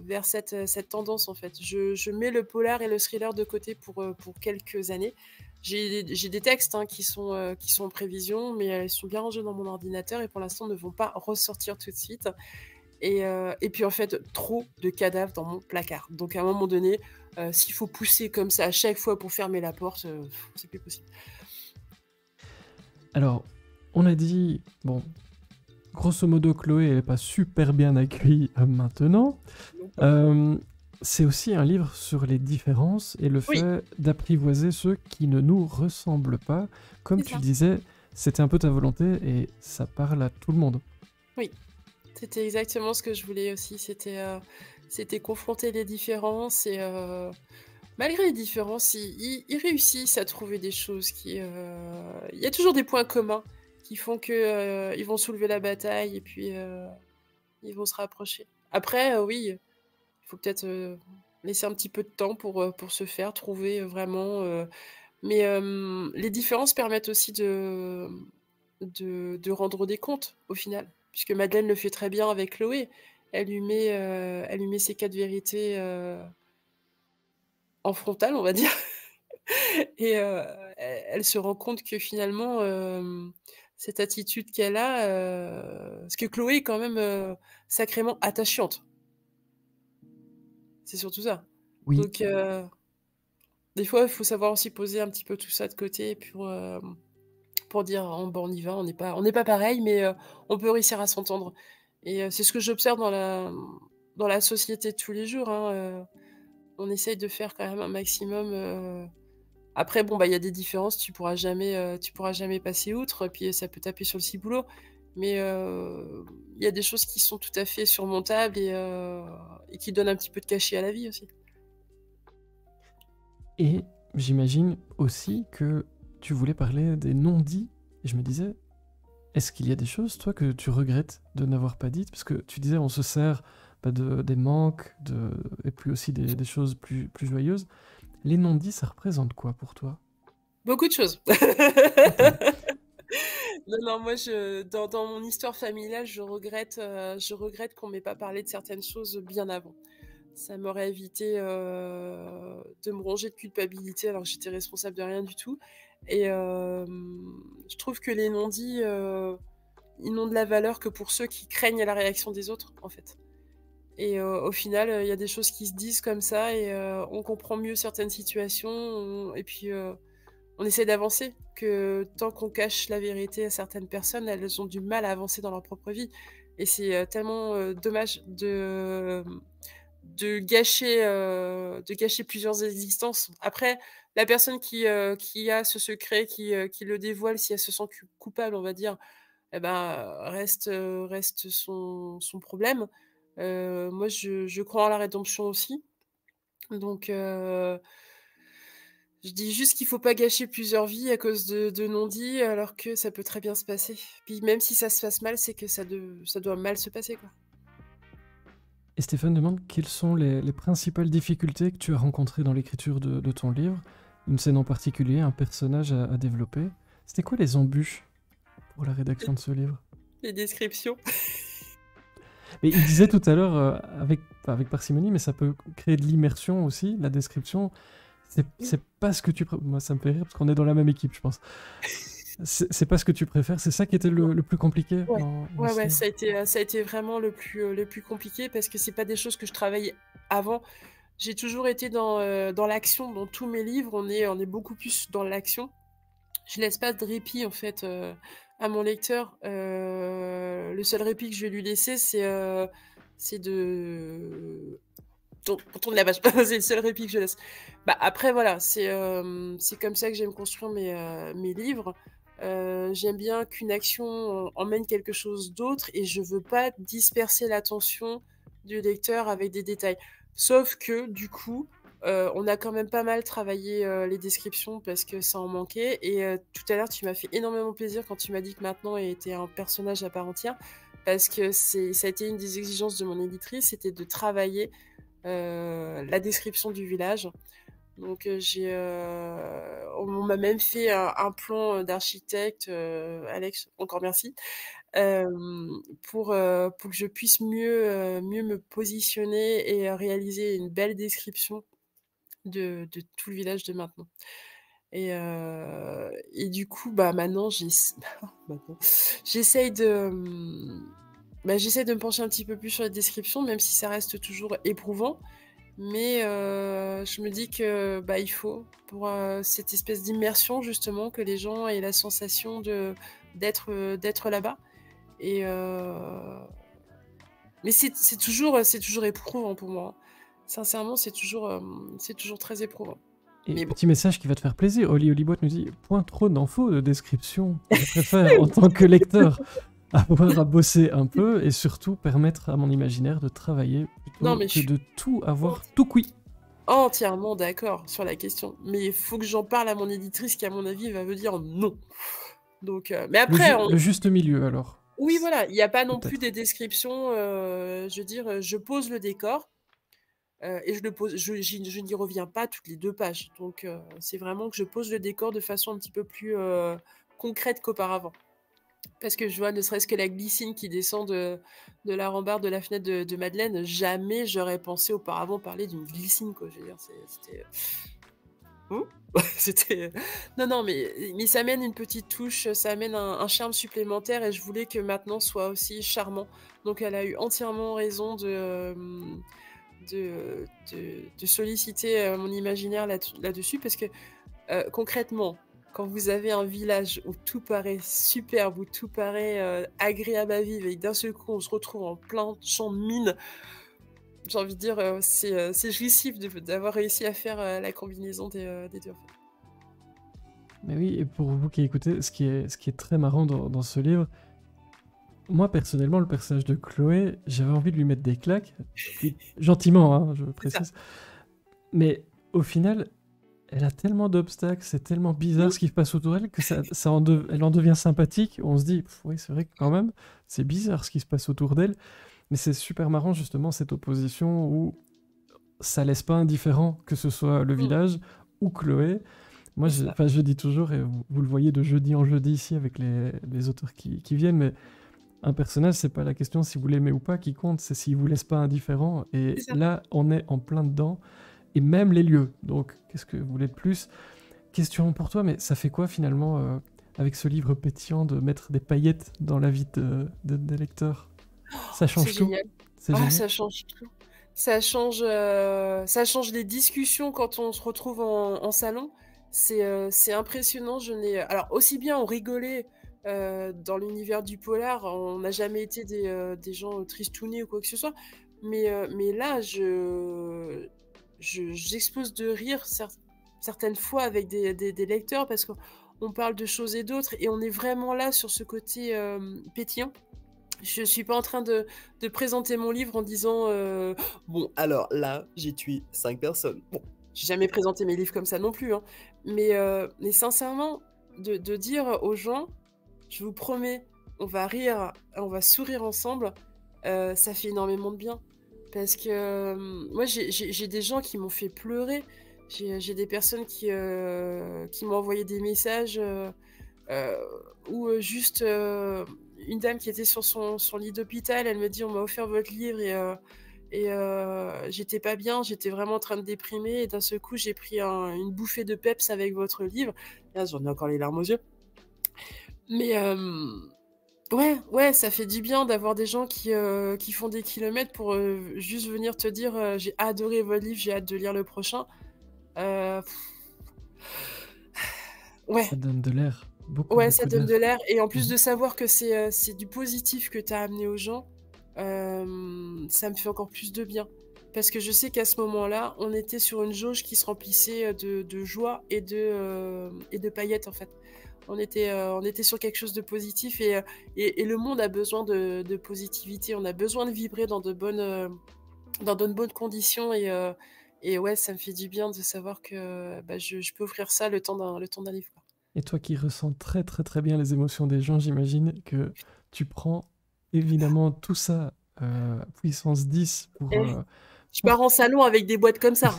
vers cette tendance, en fait. Je mets le polar et le thriller de côté pour quelques années. J'ai des textes, hein, qui sont en prévision, mais ils sont bien rangés dans mon ordinateur et pour l'instant ne vont pas ressortir tout de suite. Et puis en fait, trop de cadavres dans mon placard. Donc à un moment donné, s'il faut pousser comme ça à chaque fois pour fermer la porte, c'est plus possible. Alors, on a dit, bon, grosso modo, Chloé, elle n'est pas super bien accueillie maintenant. Donc, C'est aussi un livre sur les différences et le oui, fait d'apprivoiser ceux qui ne nous ressemblent pas. Comme c'est tu ça. disais, c'était un peu ta volonté et ça parle à tout le monde. Oui, c'était exactement ce que je voulais aussi. C'était confronter les différences et malgré les différences, ils réussissent à trouver des choses il y a toujours des points communs qui font que, ils vont soulever la bataille et puis, ils vont se rapprocher. Après, oui, il faut peut-être, laisser un petit peu de temps pour se faire trouver, vraiment, mais les différences permettent aussi de rendre des comptes, au final. Puisque Madeleine le fait très bien avec Chloé. Elle lui met ses 4 vérités, en frontal, on va dire et elle se rend compte que finalement, cette attitude qu'elle a, parce que Chloé est quand même, sacrément attachante. C'est surtout ça. Oui, Donc des fois, il faut savoir aussi poser un petit peu tout ça de côté pour dire: «Oh bah, on y va, on n'est pas pareil, mais on peut réussir à s'entendre» et c'est ce que j'observe dans la société de tous les jours, hein, on essaye de faire quand même un maximum, après bon, bah, il y a des différences, tu pourras jamais passer outre, puis ça peut taper sur le ciboulot, mais il y a des choses qui sont tout à fait surmontables et qui donnent un petit peu de cachet à la vie aussi. et j'imagine aussi que tu voulais parler des non-dits. Et je me disais, est-ce qu'il y a des choses, toi, que tu regrettes de n'avoir pas dites? Parce que tu disais, on se sert bah, des manques, et puis aussi des choses plus joyeuses. Les non-dits, ça représente quoi pour toi? Beaucoup de choses. Attends. Non, non, moi dans mon histoire familiale, je regrette qu'on m'ait pas parlé de certaines choses bien avant. Ça m'aurait évité, de me ronger de culpabilité alors que j'étais responsable de rien du tout et je trouve que les non-dits, ils n'ont de la valeur que pour ceux qui craignent la réaction des autres, en fait et au final, il y a des choses qui se disent comme ça et on comprend mieux certaines situations, et puis, on essaie d'avancer, que tant qu'on cache la vérité à certaines personnes, elles ont du mal à avancer dans leur propre vie et c'est, tellement, dommage de gâcher plusieurs existences. Après, la personne qui a ce secret, qui le dévoile, si elle se sent coupable, on va dire, eh ben, reste son problème. Moi, je crois en la rédemption aussi, donc je dis juste qu'il faut pas gâcher plusieurs vies à cause de non-dits, alors que ça peut très bien se passer. Puis même si ça se passe mal, c'est que ça doit mal se passer, quoi. Et Stéphane demande quelles sont les principales difficultés que tu as rencontrées dans l'écriture de ton livre, une scène en particulier, un personnage à développer. C'était quoi les embûches pour la rédaction de ce livre? Les descriptions. Mais il disait tout à l'heure, avec parcimonie, mais ça peut créer de l'immersion aussi, la description. C'est pas ce que tu... Moi, ça me fait rire parce qu'on est dans la même équipe, je pense. C'est pas ce que tu préfères, c'est ça qui était le plus compliqué Ouais, dans ouais, ce ouais, livre. ça a été vraiment le plus compliqué parce que c'est pas des choses que je travaillais avant. J'ai toujours été dans l'action. Dans tous mes livres, on est beaucoup plus dans l'action. Je laisse pas de répit en fait, à mon lecteur. Le seul répit que je vais lui laisser, c'est de tourne la page. C'est le seul répit que je laisse. Bah, après voilà, c'est comme ça que j'aime construire mes livres. J'aime bien qu'une action emmène quelque chose d'autre et je veux pas disperser l'attention du lecteur avec des détails. Sauf que du coup, on a quand même pas mal travaillé, les descriptions parce que ça en manquait et tout à l'heure, tu m'as fait énormément plaisir quand tu m'as dit que maintenant était un personnage à part entière parce que ça a été une des exigences de mon éditrice, c'était de travailler la description du village. Donc on m'a même fait un plan d'architecte, Alex, encore merci, pour que je puisse mieux me positionner et réaliser une belle description de tout le village de maintenant. Et du coup, bah maintenant, maintenant, j'essaye de, j'essaie de me pencher un petit peu plus sur les descriptions, même si ça reste toujours éprouvant. Mais je me dis que, bah, il faut pour, cette espèce d'immersion justement que les gens aient la sensation d'être là-bas et mais c'est toujours éprouvant pour moi, hein. Sincèrement, c'est toujours très éprouvant. Et Mais bon, petit message qui va te faire plaisir, Oli Olibot nous dit point trop d'infos de description. Je préfère, en tant que lecteur, avoir à bosser un peu et surtout permettre à mon imaginaire de travailler non, plutôt mais je que suis de tout avoir tout cuit. entièrement d'accord sur la question. Mais il faut que j'en parle à mon éditrice qui, à mon avis, va me dire non. Donc mais après Le juste milieu alors. oui, voilà, il n'y a pas non plus Peut-être. des descriptions, je veux dire, je pose le décor, et je le pose je n'y reviens pas toutes les 2 pages. Donc c'est vraiment que je pose le décor de façon un petit peu plus, concrète qu'auparavant. Parce que je vois ne serait-ce que la glycine qui descend de la rambarde de la fenêtre de Madeleine, jamais j'aurais pensé auparavant parler d'une glycine, quoi. Je veux dire, c'était Ouh! C'était, non, non, mais ça amène une petite touche, ça amène un charme supplémentaire et je voulais que maintenant soit aussi charmant. Donc elle a eu entièrement raison de solliciter, mon imaginaire là-dessus parce que, concrètement, quand vous avez un village où tout paraît superbe, où tout paraît, agréable à vivre et que d'un seul coup on se retrouve en plein champ de mines, j'ai envie de dire, c'est jouissif d'avoir réussi à faire, la combinaison des 2 en fait. Mais oui, et pour vous qui écoutez, ce qui est très marrant dans ce livre, moi personnellement, le personnage de Chloé, j'avais envie de lui mettre des claques, puis gentiment, hein, je C'est ça. précise. Mais au final, elle a tellement d'obstacles, c'est tellement bizarre Mmh. ce qui se passe autour d'elle que elle en devient sympathique. On se dit, oui, c'est vrai que quand même, c'est bizarre ce qui se passe autour d'elle. Mais c'est super marrant justement cette opposition où ça laisse pas indifférent que ce soit le Mmh. village ou Chloé. Moi, C'est ça. enfin, je dis toujours, et vous le voyez de jeudi en jeudi ici avec les auteurs qui viennent, mais un personnage, c'est pas la question si vous l'aimez ou pas qui compte, c'est s'il vous laisse pas indifférent. C'est Et ça. là, on est en plein dedans, et même les lieux. Donc, qu'est-ce que vous voulez de plus? Question pour toi, mais ça fait quoi finalement, avec ce livre pétillant, de mettre des paillettes dans la vie des lecteurs? Ça C'est change tout. génial. C'est Ah, génial. ça change tout. Ça change les discussions quand on se retrouve en salon. C'est impressionnant. Alors, aussi bien on rigolait dans l'univers du polar, on n'a jamais été des gens tristounets ou quoi que ce soit. Mais là, j'explose de rire certaines fois avec des lecteurs parce qu'on parle de choses et d'autres et on est vraiment là sur ce côté pétillant. Je suis pas en train de présenter mon livre en disant bon, alors là, j'ai tué 5 personnes. Bon, j'ai jamais présenté mes livres comme ça non plus, hein. Mais sincèrement, de dire aux gens, je vous promets, on va rire, on va sourire ensemble, ça fait énormément de bien. Parce que moi, j'ai des gens qui m'ont fait pleurer. J'ai des personnes qui m'ont envoyé des messages Heu, ou juste, une dame qui était sur son lit d'hôpital, elle me dit: «On m'a offert votre livre j'étais pas bien, j'étais vraiment en train de déprimer et d'un seul coup, j'ai pris une bouffée de peps avec votre livre». Là, j'en ai encore les larmes aux yeux. Mais ouais, ouais, ça fait du bien d'avoir des gens qui font des kilomètres pour, juste venir te dire, «J'ai adoré votre livre, j'ai hâte de lire le prochain». Heu, Ça ouais. donne de l'air. Beaucoup, Ouais, ça beaucoup donne de d'air. l'air et en plus Mhm. de savoir que c'est du positif que tu as amené aux gens, ça me fait encore plus de bien. Parce que je sais qu'à ce moment-là, on était sur une jauge qui se remplissait, de joie et de paillettes, en fait. On était sur quelque chose de positif et le monde a besoin de positivité. On a besoin de vibrer dans de bonnes conditions et ouais, ça me fait du bien de savoir que, bah, je peux offrir ça le temps d'un livre, quoi. Et toi qui ressens très très très bien les émotions des gens, j'imagine que tu prends évidemment tout ça puissance 10 Eh, je pour... pars en salon avec des boîtes comme ça.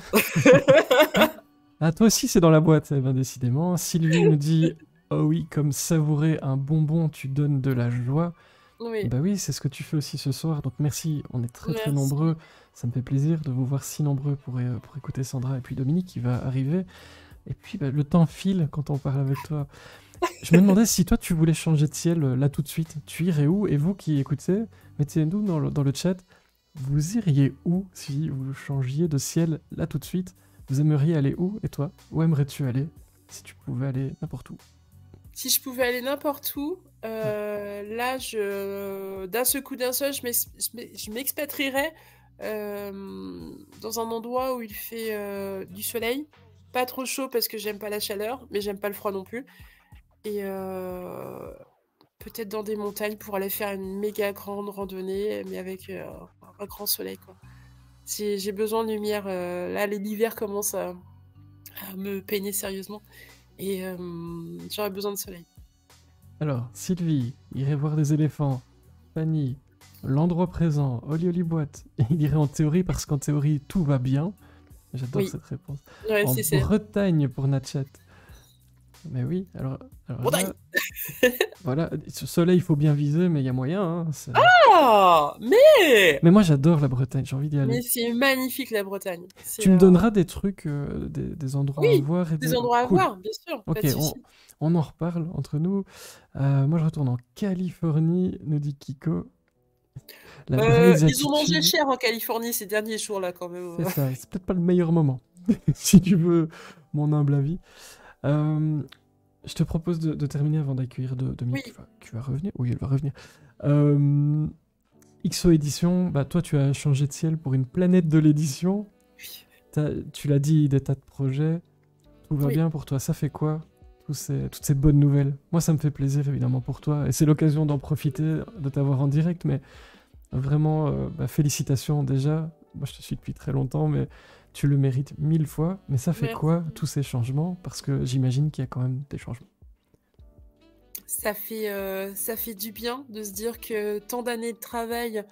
Ah, toi aussi c'est dans la boîte, eh ben, décidément. Sylvie nous dit, oh oui, comme savourer un bonbon, tu donnes de la joie. Oui, Bah oui, c'est ce que tu fais aussi ce soir, donc merci, on est très très merci. nombreux. Ça me fait plaisir de vous voir si nombreux pour écouter Sandra et puis Dominique qui va arriver. Et puis bah, le temps file quand on parle avec toi. Je me demandais si toi tu voulais changer de ciel là tout de suite, tu irais où? Et vous qui écoutez, mettez-nous dans le chat, vous iriez où si vous changiez de ciel là tout de suite? Vous aimeriez aller où? Et toi, où aimerais-tu aller si tu pouvais aller n'importe où? Si je pouvais aller n'importe où, Ouais. là, d'un seul coup, d'un seul, je m'expatrierais dans un endroit où il fait du soleil, pas trop chaud parce que j'aime pas la chaleur, mais j'aime pas le froid non plus. Et peut-être dans des montagnes pour aller faire une méga grande randonnée, mais avec un grand soleil, quoi. J'ai besoin de lumière. Là, l'hiver commence à me peiner sérieusement et j'aurais besoin de soleil. Alors, Sylvie irait voir des éléphants. Fanny, l'endroit présent, Oli Oli Boîte. Il irait en théorie parce qu'en théorie tout va bien. J'adore Oui, cette réponse. ouais, En c'est Bretagne pour Natchat. Mais oui, alors Bretagne. là, voilà, ce soleil, il faut bien viser, mais il y a moyen, hein, Ah, Mais moi, j'adore la Bretagne, j'ai envie d'y aller. mais c'est magnifique la Bretagne. Tu me donneras des trucs, des endroits à Oui, voir et des des... endroits à Cool. voir, bien sûr, pas Ok, de on, souci. on en reparle entre nous. Moi, je retourne en Californie, nous dit Kiko. La braise Ils ont mangé attitude, cher en Californie ces derniers jours là quand même. c'est ça. C'est peut-être pas le meilleur moment, si tu veux mon humble avis. Euh, je te propose de terminer avant d'accueillir Dominique Oui, qui va revenir. Oui, elle va revenir. Euh, XO Édition, bah toi tu as changé de ciel pour une planète de l'édition. Tu l'as dit, des tas de projets. Tout va oui. bien pour toi. Ça fait quoi toutes ces bonnes nouvelles? Moi, ça me fait plaisir évidemment pour toi. Et c'est l'occasion d'en profiter, de t'avoir en direct. Mais vraiment, félicitations déjà. Moi, je te suis depuis très longtemps, mais tu le mérites 1000 fois. Mais ça fait quoi Merci. tous ces changements? Parce que j'imagine qu'il y a quand même des changements. Ça fait du bien de se dire que tant d'années de travail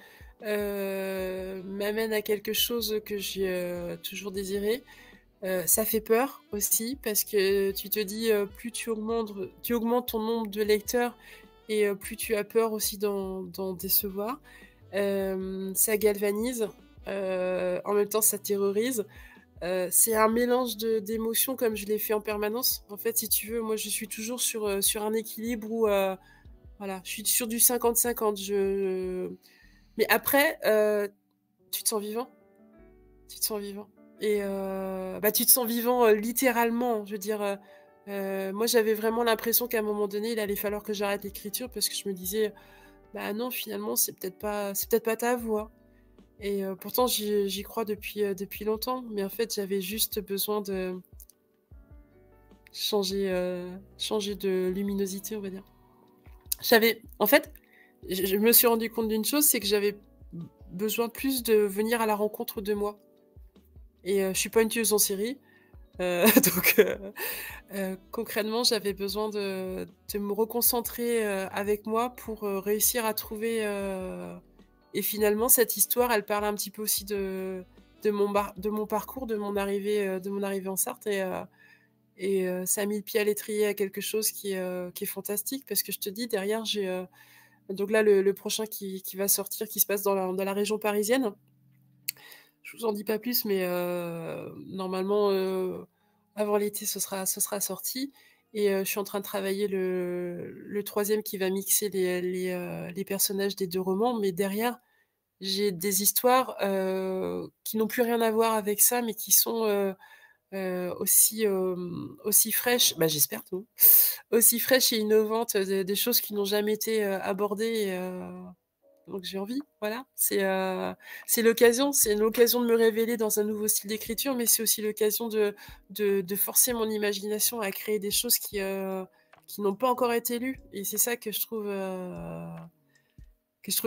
m'amènent à quelque chose que j'ai toujours désiré. Ça fait peur aussi parce que tu te dis plus tu augmentes ton nombre de lecteurs et plus tu as peur aussi d'en décevoir. Ça galvanise, en même temps ça terrorise. C'est un mélange d'émotions comme je l'ai fait en permanence. En fait, si tu veux, moi je suis toujours sur un équilibre où voilà, je suis sur du 50-50. Mais après, tu te sens vivant. Tu te sens vivant. Et tu te sens vivant littéralement. Je veux dire, moi j'avais vraiment l'impression qu'à un moment donné, il allait falloir que j'arrête l'écriture parce que je me disais, bah non, finalement, c'est peut-être pas ta voix. Et pourtant, j'y crois depuis longtemps. Mais en fait, j'avais juste besoin de changer de luminosité, on va dire. En fait, je me suis rendu compte d'une chose, c'est que j'avais besoin plus de venir à la rencontre de moi. Et je suis pas une tueuse en série, donc concrètement, j'avais besoin de me reconcentrer avec moi pour réussir à trouver. Et finalement, cette histoire, elle parle un petit peu aussi de mon parcours, de mon arrivée en Sarthe, et ça a mis le pied à l'étrier à quelque chose qui est fantastique parce que je te dis derrière j'ai donc là le prochain qui va sortir qui se passe dans la région parisienne. Je vous en dis pas plus, mais normalement avant l'été ce sera sorti. Et je suis en train de travailler le troisième qui va mixer les personnages des deux romans, mais derrière j'ai des histoires qui n'ont plus rien à voir avec ça, mais qui sont aussi fraîches, bah, j'espère, non, aussi fraîches et innovantes, des choses qui n'ont jamais été abordées. Donc j'ai envie, voilà. C'est l'occasion de me révéler dans un nouveau style d'écriture, mais c'est aussi l'occasion de forcer mon imagination à créer des choses qui n'ont pas encore été lues. Et c'est ça que je trouve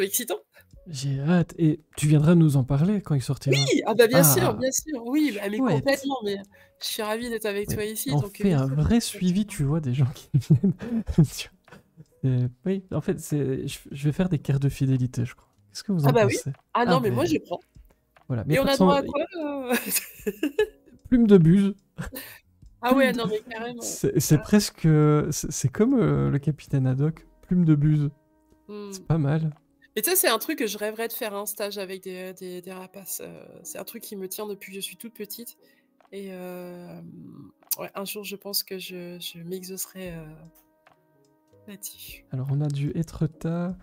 excitant. J'ai hâte. Et tu viendras nous en parler quand il sortira. Oui, ah bah Ah, bien sûr, oui, bah, mais chouette. complètement. Mais je suis ravie d'être avec Mais toi ici, on donc fait bien un sûr. vrai suivi, tu vois, des gens qui viennent. Oui, en fait, je vais faire des cartes de fidélité, je crois. Qu'est-ce que vous Ah en bah oui. pensez? Ah Ah non, mais moi ben, je prends. voilà. Mais y a Et on pas de a droit sang... à quoi Plume de buse. Ah Plume ouais, de... non mais carrément. C'est presque... C'est comme le capitaine Haddock. Plume de buse. Hmm. C'est pas mal. Et ça, c'est un truc que je rêverais de faire, un stage avec des rapaces. C'est un truc qui me tient depuis que je suis toute petite. Et ouais, un jour, je pense que je m'exaucerai là-dessus. Alors, on a du Étretat,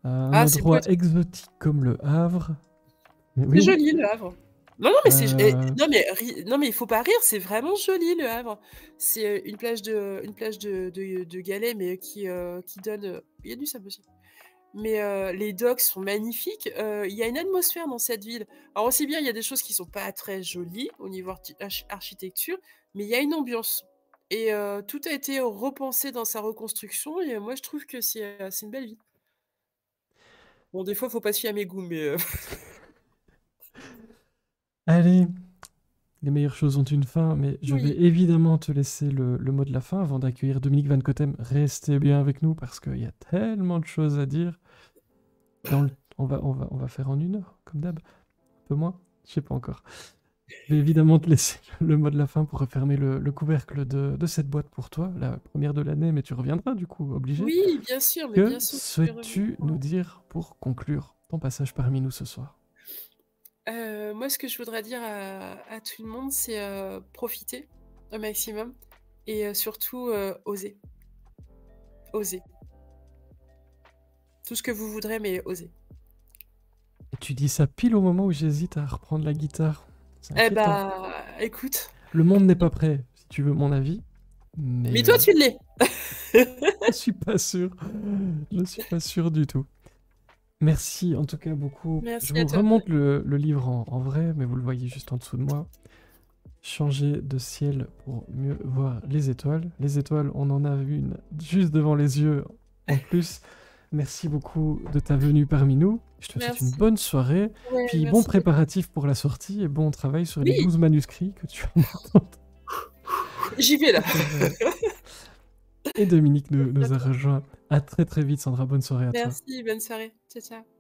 un Ah, c'est beau. endroit exotique comme le Havre. Mais C'est oui. joli, le Havre. Non, non, mais Euh, non, mais il faut pas rire, c'est vraiment joli, le Havre. C'est une plage de galets, mais qui donne. Il y a du sable aussi. Mais les docks sont magnifiques. Il y a une atmosphère dans cette ville. Alors aussi bien, il y a des choses qui sont pas très jolies au niveau architecture, mais il y a une ambiance. Et tout a été repensé dans sa reconstruction. Et moi, je trouve que c'est une belle ville. Bon, des fois, faut pas se fier à mes goûts, mais Allez, les meilleures choses ont une fin, mais je vais oui. évidemment te laisser le mot de la fin avant d'accueillir Dominique Van Cotem. Restez bien avec nous parce qu'il y a tellement de choses à dire. On va faire en 1 heure, comme d'hab. Un peu moins, je sais pas encore. Je vais évidemment te laisser le mot de la fin pour refermer le couvercle de cette boîte pour toi, la première de l'année, mais tu reviendras du coup, obligé. Oui, bien sûr, mais Que bien sûr que je vais revenir. souhaites-tu nous dire pour conclure ton passage parmi nous ce soir? Moi, ce que je voudrais dire à tout le monde, c'est, profiter au maximum et surtout, oser. Oser. Tout ce que vous voudrez, mais oser. Et tu dis ça pile au moment où j'hésite à reprendre la guitare. C'est Eh inquiétant. bah, écoute, Le monde n'est pas prêt, si tu veux mon avis, mais mais toi, tu l'es! je suis pas sûr. Je suis pas sûr du tout. Merci en tout cas beaucoup. Je Merci à vous toi. remonte le livre en vrai, mais vous le voyez juste en dessous de moi. Changer de ciel pour mieux voir les étoiles. Les étoiles, on en a vu une juste devant les yeux en plus. Merci beaucoup de ta venue parmi nous. Je te souhaite une Merci. bonne soirée. Ouais, Puis bon merci. préparatif pour la sortie et bon travail sur les Oui, 12 manuscrits que tu as. j'y vais là. Et Dominique Merci à nous a toi. rejoint. À très très vite, Sandra. Bonne soirée à toi. Merci, bonne soirée. Ciao, ciao.